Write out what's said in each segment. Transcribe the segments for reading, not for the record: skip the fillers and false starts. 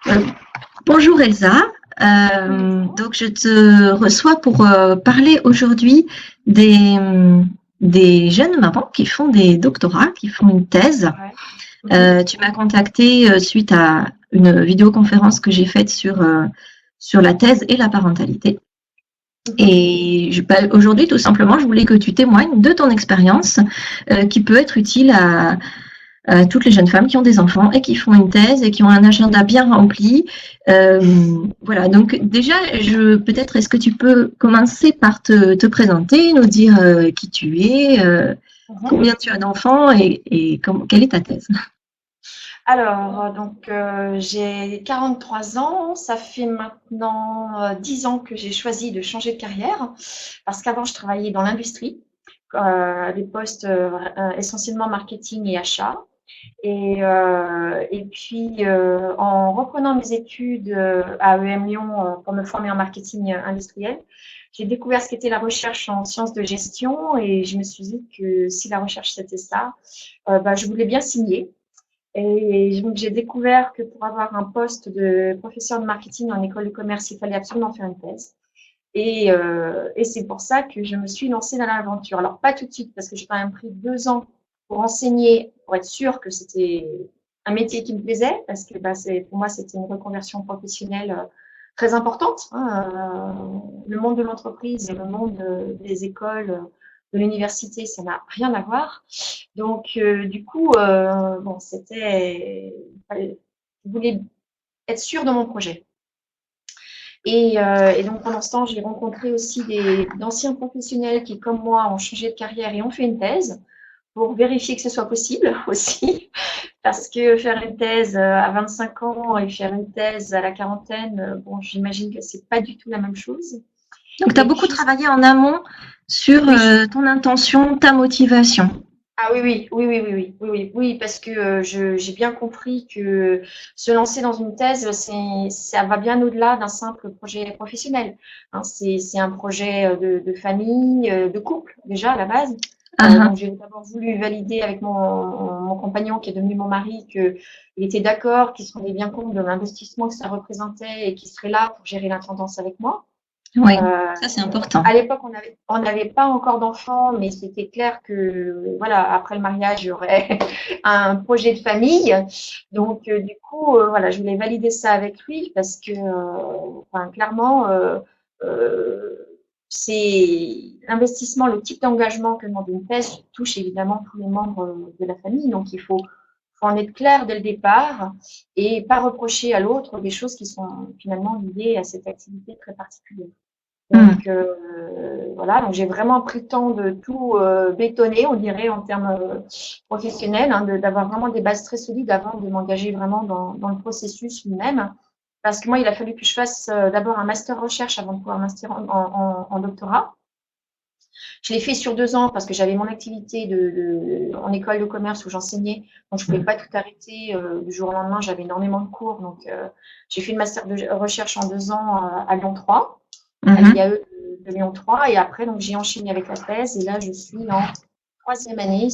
Euh, Bonjour Elsa. Donc je te reçois pour parler aujourd'hui des, des jeunes mamans qui font des doctorats, qui font une thèse. Ouais. Tu m'as contacté suite à une vidéoconférence que j'ai faite sur la thèse et la parentalité. Et aujourd'hui, tout simplement, je voulais que tu témoignes de ton expérience qui peut être utile à toutes les jeunes femmes qui ont des enfants et qui font une thèse et qui ont un agenda bien rempli. Voilà, donc déjà, peut-être est-ce que tu peux commencer par te présenter, nous dire qui tu es, combien tu as d'enfants et quelle est ta thèse? Alors, j'ai 43 ans. Ça fait maintenant 10 ans que j'ai choisi de changer de carrière parce qu'avant, je travaillais dans l'industrie, des postes essentiellement marketing et achat. Et puis, en reprenant mes études à EM Lyon pour me former en marketing industriel, j'ai découvert ce qu'était la recherche en sciences de gestion et je me suis dit que si la recherche c'était ça, je voulais bien signer. Et donc, j'ai découvert que pour avoir un poste de professeur de marketing en école de commerce, il fallait absolument faire une thèse. Et c'est pour ça que je me suis lancée dans l'aventure. Alors, pas tout de suite, parce que j'ai quand même pris 2 ans pour enseigner, pour être sûre que c'était un métier qui me plaisait, parce que pour moi, c'était une reconversion professionnelle très importante, hein. Le monde de l'entreprise et le monde des écoles, de l'université, ça n'a rien à voir. Donc, du coup, bon, je voulais être sûre de mon projet. Et donc, pendant ce temps, j'ai rencontré aussi d'anciens professionnels qui, comme moi, ont changé de carrière et ont fait une thèse pour vérifier que ce soit possible aussi. Parce que faire une thèse à 25 ans et faire une thèse à la quarantaine, bon, j'imagine que c'est pas du tout la même chose. Donc, tu as Et beaucoup puis, travaillé en amont sur oui. ton intention, ta motivation. Ah oui, oui, oui, oui, oui, oui, oui, oui, oui, parce que j'ai bien compris que se lancer dans une thèse, ça va bien au-delà d'un simple projet professionnel, hein. C'est un projet de famille, de couple, déjà à la base. Ah, Donc, ah. j'ai d'abord voulu valider avec mon compagnon, qui est devenu mon mari, qu'il était d'accord, qu'il se rendait bien compte de l'investissement que ça représentait et qu'il serait là pour gérer l'intendance avec moi. Oui, Euh, ça c'est important. à l'époque, on n'avait pas encore d'enfants, mais c'était clair que, voilà, après le mariage, il y aurait un projet de famille. Donc, du coup, voilà, je voulais valider ça avec lui parce que, enfin, clairement, c'est l'investissement, le type d'engagement que demande une thèse touche évidemment tous les membres de la famille. Donc, faut en être clair dès le départ et pas reprocher à l'autre des choses qui sont finalement liées à cette activité très particulière. Hmm. Donc voilà, donc j'ai vraiment pris le temps de tout bétonner, on dirait, en termes professionnels, hein, d'avoir vraiment des bases très solides avant de m'engager vraiment dans le processus lui-même. Parce que moi, il a fallu que je fasse d'abord un master recherche avant de pouvoir m'inscrire en doctorat. Je l'ai fait sur 2 ans parce que j'avais mon activité en école de commerce où j'enseignais, donc je ne pouvais pas tout arrêter du jour au lendemain. J'avais énormément de cours, donc j'ai fait le master de recherche en 2 ans à Lyon 3, à Mhm. l'IAE de Lyon 3, et après donc j'ai enchaîné avec la thèse et là je suis en troisième année.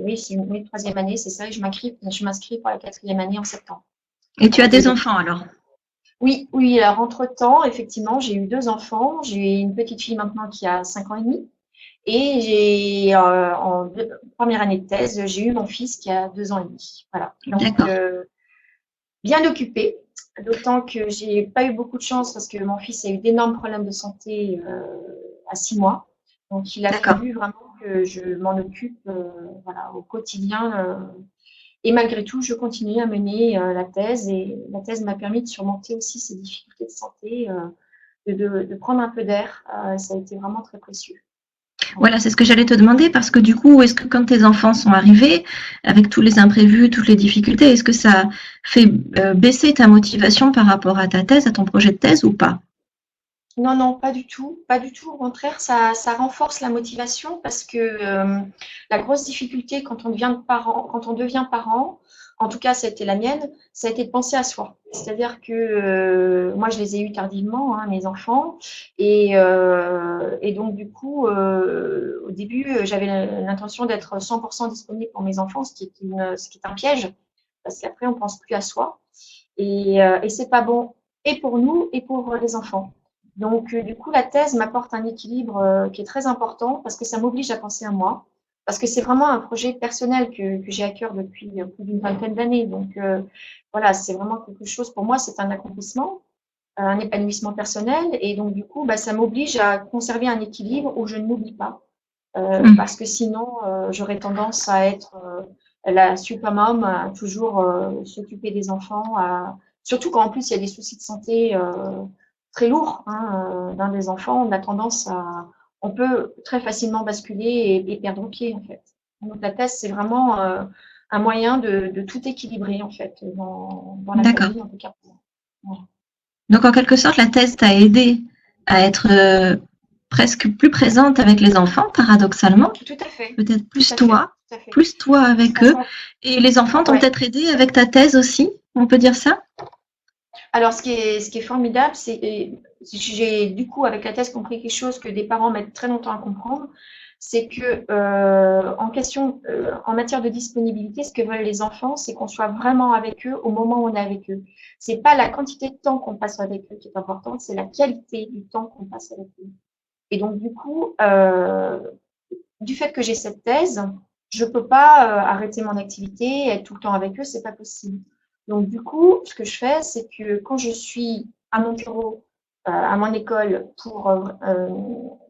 Oui, oui, troisième année, c'est ça. Et je m'inscris pour la quatrième année en septembre Et tu as avec le des doctorat. enfants alors? Oui, oui. Alors entre-temps, effectivement, j'ai eu 2 enfants. J'ai une petite fille maintenant qui a 5 ans et demi. Et première année de thèse, j'ai eu mon fils qui a 2 ans et demi. Voilà. Donc, D'accord, bien occupée. D'autant que j'ai pas eu beaucoup de chance parce que mon fils a eu d'énormes problèmes de santé à 6 mois. Donc, il a d'accord. fallu vraiment que je m'en occupe voilà, au quotidien. Et malgré tout, je continue à mener la thèse. Et la thèse m'a permis de surmonter aussi ces difficultés de santé, de prendre un peu d'air. Ça a été vraiment très précieux. Voilà. Voilà, c'est ce que j'allais te demander parce que du coup, est-ce que quand tes enfants sont arrivés, avec tous les imprévus, toutes les difficultés, est-ce que ça fait baisser ta motivation par rapport à ta thèse, à ton projet de thèse ou pas? Non, non, pas du tout, pas du tout. Au contraire, ça renforce la motivation parce que la grosse difficulté quand on devient parent, en tout cas, ça a été la mienne, ça a été de penser à soi. C'est-à-dire que moi, je les ai eus tardivement, hein, mes enfants, et donc du coup, au début, j'avais l'intention d'être 100% disponible pour mes enfants, ce qui est un piège parce qu'après, on pense plus à soi. Et c'est pas bon et pour nous et pour les enfants. Donc, du coup, la thèse m'apporte un équilibre qui est très important parce que ça m'oblige à penser à moi, parce que c'est vraiment un projet personnel que j'ai à cœur depuis plus d'une vingtaine d'années. Donc, voilà, c'est vraiment quelque chose, pour moi, c'est un accomplissement, un épanouissement personnel. Et donc, du coup, bah, ça m'oblige à conserver un équilibre où je ne m'oublie pas. Parce que sinon, j'aurais tendance à être la supermom, à toujours s'occuper des enfants, surtout quand en plus il y a des soucis de santé très lourds dans des enfants, on a tendance on peut très facilement basculer et perdre pied en fait. Donc la thèse, c'est vraiment un moyen de tout équilibrer en fait dans la D'accord. famille en tout cas. Voilà. Donc, en quelque sorte, la thèse t'a aidé à être presque plus présente avec les enfants, paradoxalement. Tout à fait, Peut-être tout à fait, tout à fait. plus toi avec eux. Sachant, Et les enfants t'ont ouais. peut-être aidé avec ta thèse aussi, on peut dire ça? Alors, ce qui est formidable, c'est que j'ai du coup, avec la thèse, compris quelque chose que des parents mettent très longtemps à comprendre, c'est que en matière de disponibilité, ce que veulent les enfants, c'est qu'on soit vraiment avec eux au moment où on est avec eux. C'est pas la quantité de temps qu'on passe avec eux qui est importante, c'est la qualité du temps qu'on passe avec eux. Et donc, du coup, du fait que j'ai cette thèse, je peux pas arrêter mon activité, être tout le temps avec eux, c'est pas possible. Donc du coup, ce que je fais, c'est que quand je suis à mon bureau, à mon école pour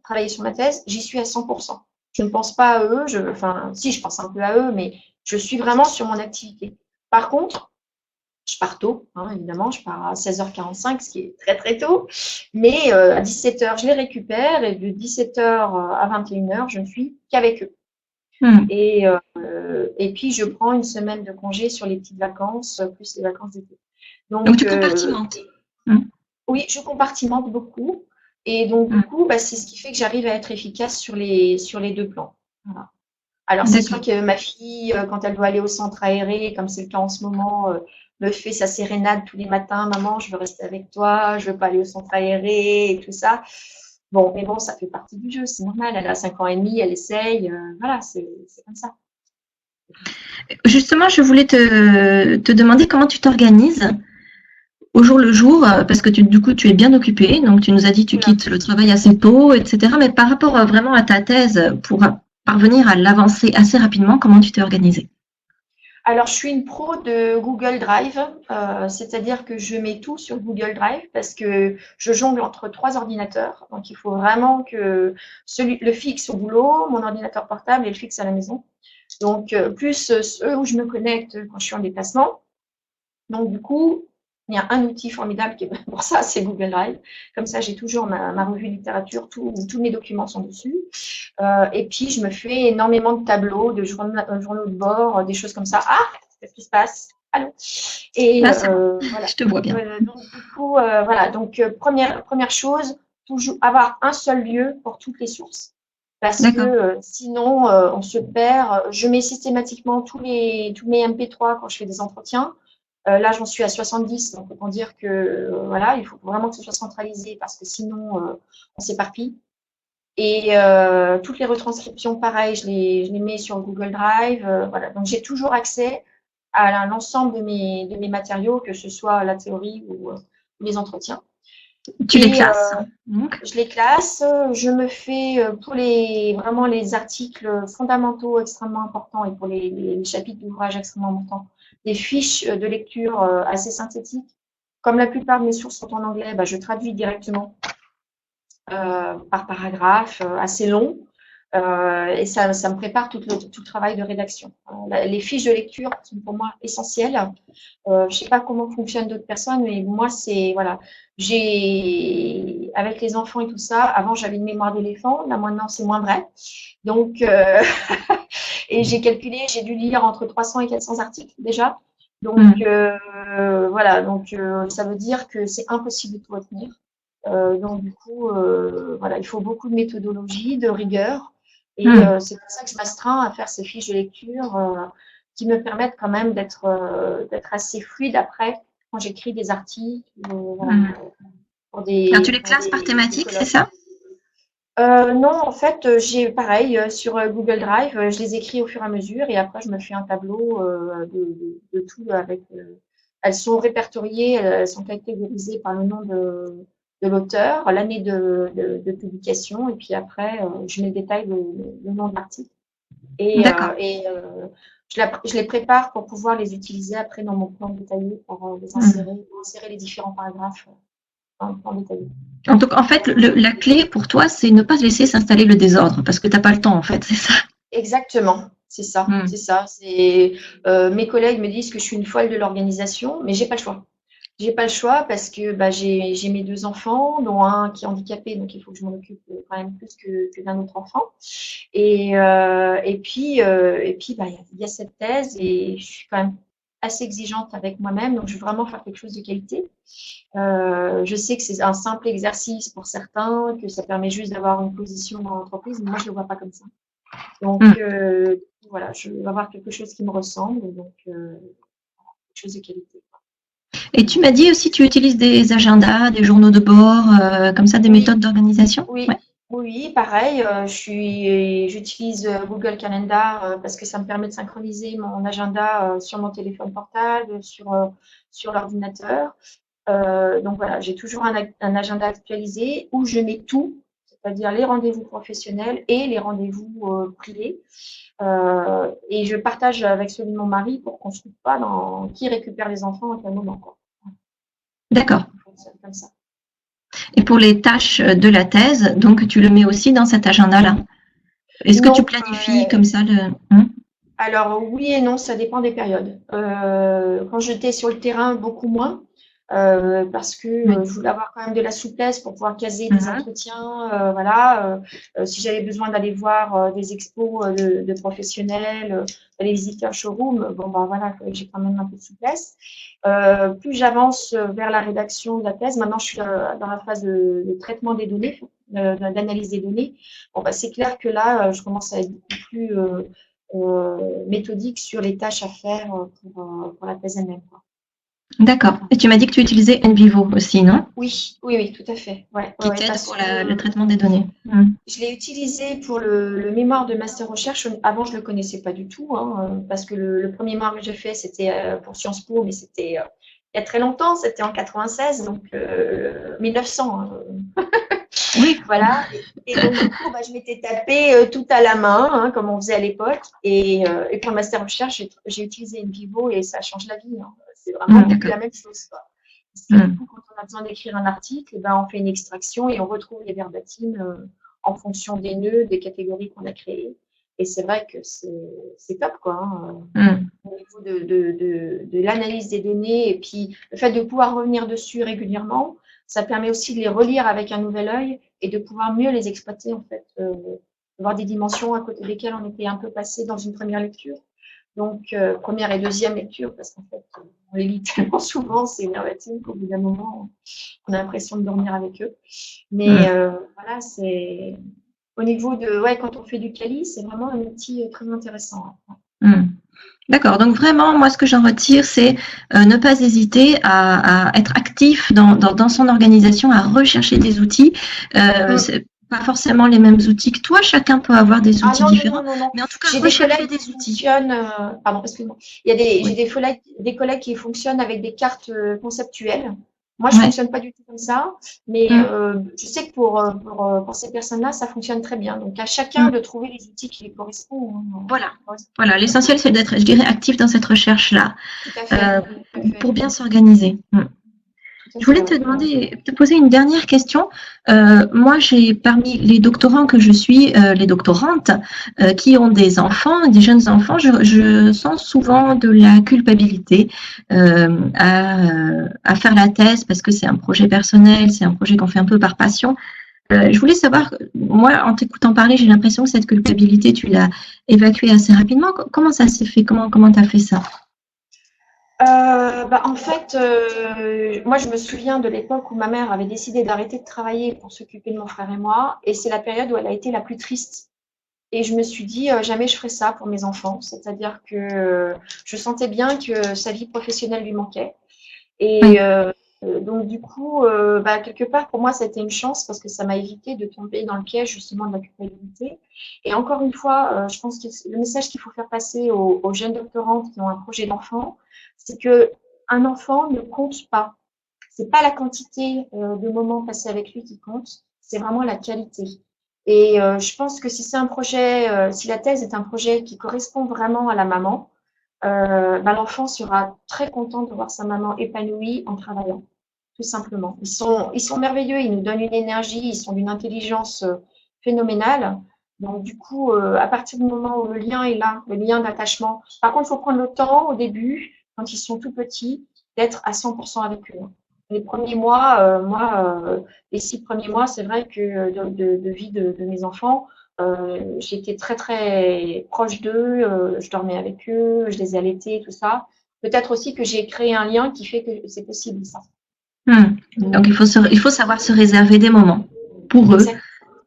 travailler sur ma thèse, j'y suis à 100%. Je ne pense pas à eux, enfin si je pense un peu à eux, mais je suis vraiment sur mon activité. Par contre, je pars tôt, évidemment, je pars à 16h45, ce qui est très très tôt, mais à 17h, je les récupère et de 17h à 21h, je ne suis qu'avec eux. Hmm. Et puis, je prends une semaine de congé sur les petites vacances, plus les vacances d'été. Donc, tu compartimentes. Hmm. Oui, je compartimente beaucoup. Et donc, du Hmm. coup, bah, c'est ce qui fait que j'arrive à être efficace sur les deux plans. Voilà. Alors, c'est sûr que ma fille, quand elle doit aller au centre aéré, comme c'est le cas en ce moment, me fait sa sérénade tous les matins. Maman, je veux rester avec toi, je veux pas aller au centre aéré et tout ça. Bon, mais bon, ça fait partie du jeu, c'est normal. Elle a 5 ans et demi, elle essaye. Voilà, c'est comme ça. Justement, je voulais te demander comment tu t'organises au jour le jour, parce que du coup, tu es bien occupée. Donc, tu nous as dit que tu Voilà. quittes le travail assez tôt, etc. Mais par rapport vraiment à ta thèse, pour parvenir à l'avancer assez rapidement, comment tu t'es organisée? Alors, je suis une pro de Google Drive, c'est-à-dire que je mets tout sur Google Drive parce que je jongle entre 3 ordinateurs. Donc, il faut vraiment que le fixe au boulot, mon ordinateur portable et le fixe à la maison. Donc, plus ceux où je me connecte quand je suis en déplacement. Donc, du coup, il y a un outil formidable qui est pour ça, c'est Google Drive. Comme ça, j'ai toujours ma revue littérature, tous mes documents sont dessus. Et puis, je me fais énormément de tableaux, de journaux de bord, des choses comme ça. Ah, qu'est-ce qui se passe? Allô? Et Là, c'est bon. voilà. Je te vois bien. Donc, du coup, voilà. Donc, première chose, toujours avoir un seul lieu pour toutes les sources. Parce que D'accord. sinon, on se perd. Je mets systématiquement tous mes MP3 quand je fais des entretiens. Là, j'en suis à 70, donc autant dire que voilà, il faut vraiment que ce soit centralisé parce que sinon, on s'éparpille. Et toutes les retranscriptions, pareil, je les mets sur Google Drive. Voilà. Donc, j'ai toujours accès à l'ensemble de mes matériaux, que ce soit la théorie ou les entretiens. Tu les classes, donc. Je les classe. Je me fais pour vraiment les articles fondamentaux extrêmement importants et pour les chapitres d'ouvrages extrêmement importants, des fiches de lecture assez synthétiques. Comme la plupart de mes sources sont en anglais, bah, je traduis directement par paragraphe, assez long. Et ça me prépare tout le travail de rédaction. Les fiches de lecture sont pour moi essentielles. Je ne sais pas comment fonctionnent d'autres personnes, mais moi, c'est, voilà, avec les enfants et tout ça, avant, j'avais une mémoire d'éléphant, là, maintenant, c'est moins vrai. Donc, et j'ai calculé, j'ai dû lire entre 300 et 400 articles déjà. Donc, voilà, donc ça veut dire que c'est impossible de tout retenir. Donc, du coup, voilà, il faut beaucoup de méthodologie, de rigueur. Et c'est pour ça que je m'astreins à faire ces fiches de lecture qui me permettent quand même d'être assez fluide après quand j'écris des articles voilà, pour Alors, tu les classes par des thématique, c'est colloques. ça? Non, en fait, j'ai pareil sur Google Drive, je les écris au fur et à mesure et après je me fais un tableau de tout elles sont répertoriées, elles sont catégorisées par le nom de l'auteur, l'année de publication, et puis après, je mets le détail, le nom de l'article. D'accord. Je les prépare pour pouvoir les utiliser après dans mon plan détaillé pour insérer les différents paragraphes dans le plan détaillé. Donc, en fait, la clé pour toi, c'est ne pas laisser s'installer le désordre parce que tu n'as pas le temps, en fait, c'est ça. Exactement, c'est ça, c'est ça. Mes collègues me disent que je suis une folle de l'organisation, mais j'ai pas le choix. J'ai pas le choix parce que j'ai mes 2 enfants, dont un qui est handicapé, donc il faut que je m'en occupe quand même plus que d'un autre enfant. Et puis, il y a cette thèse et je suis quand même assez exigeante avec moi-même, donc je veux vraiment faire quelque chose de qualité. Je sais que c'est un simple exercice pour certains, que ça permet juste d'avoir une position dans l'entreprise, mais moi, je le vois pas comme ça. Donc, voilà, je veux avoir quelque chose qui me ressemble, donc quelque chose de qualité. Et tu m'as dit aussi, tu utilises des agendas, des journaux de bord, comme ça, des méthodes d'organisation? Oui, Ouais. oui, pareil. J'utilise Google Calendar parce que ça me permet de synchroniser mon agenda sur mon téléphone portable, sur l'ordinateur. Donc voilà, j'ai toujours un agenda actualisé où je mets tout, c'est-à-dire les rendez-vous professionnels et les rendez-vous privés. Et je partage avec celui de mon mari pour qu'on ne se trouve pas dans qui récupère les enfants à quel moment, quoi. D'accord. Comme ça. Et pour les tâches de la thèse, donc tu le mets aussi dans cet agenda-là? Est-ce que tu planifies comme ça le... Alors oui et non, ça dépend des périodes. Quand j'étais sur le terrain, beaucoup moins, parce que je voulais avoir quand même de la souplesse pour pouvoir caser des entretiens. Voilà, si j'avais besoin d'aller voir des expos de professionnels, d'aller visiter un showroom, bon ben voilà, j'ai quand même un peu de souplesse. Plus j'avance vers la rédaction de la thèse, maintenant je suis dans la phase de traitement des données, d'analyse des données. Bon, bah, c'est clair que là, je commence à être beaucoup plus méthodique sur les tâches à faire pour la thèse elle-même. D'accord. Et tu m'as dit que tu utilisais NVivo aussi, non? Oui, oui, oui, tout à fait. Qui t'aide pour le traitement des données. Je l'ai utilisé pour le mémoire de master recherche. Avant, je ne le connaissais pas du tout, hein, parce que le premier mémoire que j'ai fait, c'était pour Sciences Po, mais c'était il y a très longtemps, c'était en 96, donc 1900. Hein. Oui. Voilà. Et donc, du coup, je m'étais tapé tout à la main, hein, comme on faisait à l'époque. Et pour le master recherche, j'ai utilisé NVivo et ça change la vie. Hein. C'est vraiment la même chose. Quoi. Parce que, du coup, quand on a besoin d'écrire un article, on fait une extraction et on retrouve les verbatims en fonction des nœuds, des catégories qu'on a créées. Et c'est vrai que c'est top, quoi. Hein, au niveau de l'analyse des données et puis le fait de pouvoir revenir dessus régulièrement, ça permet aussi de les relire avec un nouvel œil et de pouvoir mieux les exploiter, en fait, voir des dimensions à côté desquelles on était un peu passé dans une première lecture. Donc, première et deuxième lecture, parce qu'en fait, on les lit tellement souvent, c'est verbatim qu'au bout d'un moment, on a l'impression de dormir avec eux. Mais voilà, c'est au niveau de, quand on fait du quali, c'est vraiment un outil très intéressant. D'accord, donc vraiment, moi, ce que j'en retire, c'est ne pas hésiter à être actif dans son organisation, à rechercher des outils. C'est pas forcément les mêmes outils que toi, chacun peut avoir des outils différents, non. mais en tout cas, rechercher des outils. Pardon, excuse-moi. J'ai des collègues qui fonctionnent avec des cartes conceptuelles. Moi, je ne fonctionne pas du tout comme ça, mais je sais que pour ces personnes-là, ça fonctionne très bien. Donc, à chacun de trouver les outils qui lui correspondent. Voilà. L'essentiel, c'est d'être, je dirais, actif dans cette recherche-là, pour bien s'organiser. Je voulais te poser une dernière question. Moi, j'ai parmi les doctorants que je suis, les doctorantes qui ont des enfants, des jeunes enfants, je sens souvent de la culpabilité à faire la thèse parce que c'est un projet personnel, c'est un projet qu'on fait un peu par passion. Je voulais savoir, moi, en t'écoutant parler, j'ai l'impression que cette culpabilité, tu l'as évacuée assez rapidement. Comment ça s'est fait? Comment tu as fait ça? En fait, moi, je me souviens de l'époque où ma mère avait décidé d'arrêter de travailler pour s'occuper de mon frère et moi, et c'est la période où elle a été la plus triste. Et je me suis dit, jamais je ferai ça pour mes enfants. C'est-à-dire que je sentais bien que sa vie professionnelle lui manquait. Et donc, du coup, quelque part, pour moi, ça a été une chance parce que ça m'a évité de tomber dans le piège justement de la culpabilité. Et encore une fois, je pense que le message qu'il faut faire passer aux jeunes doctorantes qui ont un projet d'enfant, c'est que un enfant ne compte pas. C'est pas la quantité de moments passés avec lui qui compte, c'est vraiment la qualité. Et je pense que si c'est un projet, si la thèse est un projet qui correspond vraiment à la maman, l'enfant sera très content de voir sa maman épanouie en travaillant, tout simplement. Ils sont merveilleux, ils nous donnent une énergie, ils sont d'une intelligence phénoménale. Donc du coup, à partir du moment où le lien est là, le lien d'attachement. Par contre, il faut prendre le temps au début, quand ils sont tout petits, d'être à 100% avec eux. Les premiers mois, les 6 premiers mois, c'est vrai que de vie de mes enfants, j'étais très très proche d'eux, je dormais avec eux, je les allaitais, tout ça. Peut-être aussi que j'ai créé un lien qui fait que c'est possible ça. Donc il faut savoir se réserver des moments pour eux,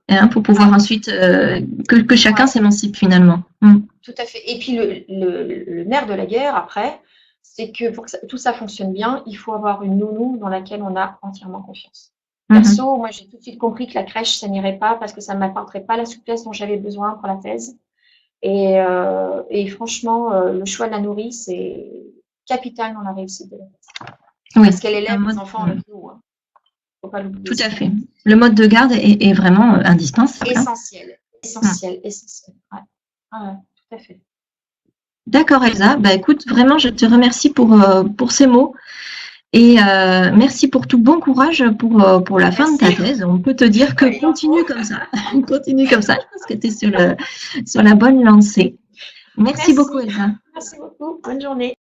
hein, pour pouvoir ensuite que chacun s'émancipe finalement. Tout à fait. Et puis le nerf de la guerre après, c'est que pour que tout ça fonctionne bien, il faut avoir une nounou dans laquelle on a entièrement confiance. Perso, moi j'ai tout de suite compris que la crèche, ça n'irait pas parce que ça ne m'apporterait pas la souplesse dont j'avais besoin pour la thèse. Et franchement, le choix de la nourrice est capital dans la réussite de la thèse. Parce qu'elle élève les enfants avec nous. Hein. Faut pas l'oublier. Tout à fait. Le mode de garde est vraiment indispensable. Essentiel. Essentiel. Ouais. Tout à fait. D'accord Elsa, écoute, vraiment je te remercie pour ces mots et merci pour tout bon courage pour la fin de ta thèse. On peut te dire que continue comme ça, continue comme ça, parce que tu es sur la bonne lancée. Merci beaucoup Elsa. Merci beaucoup, bonne journée.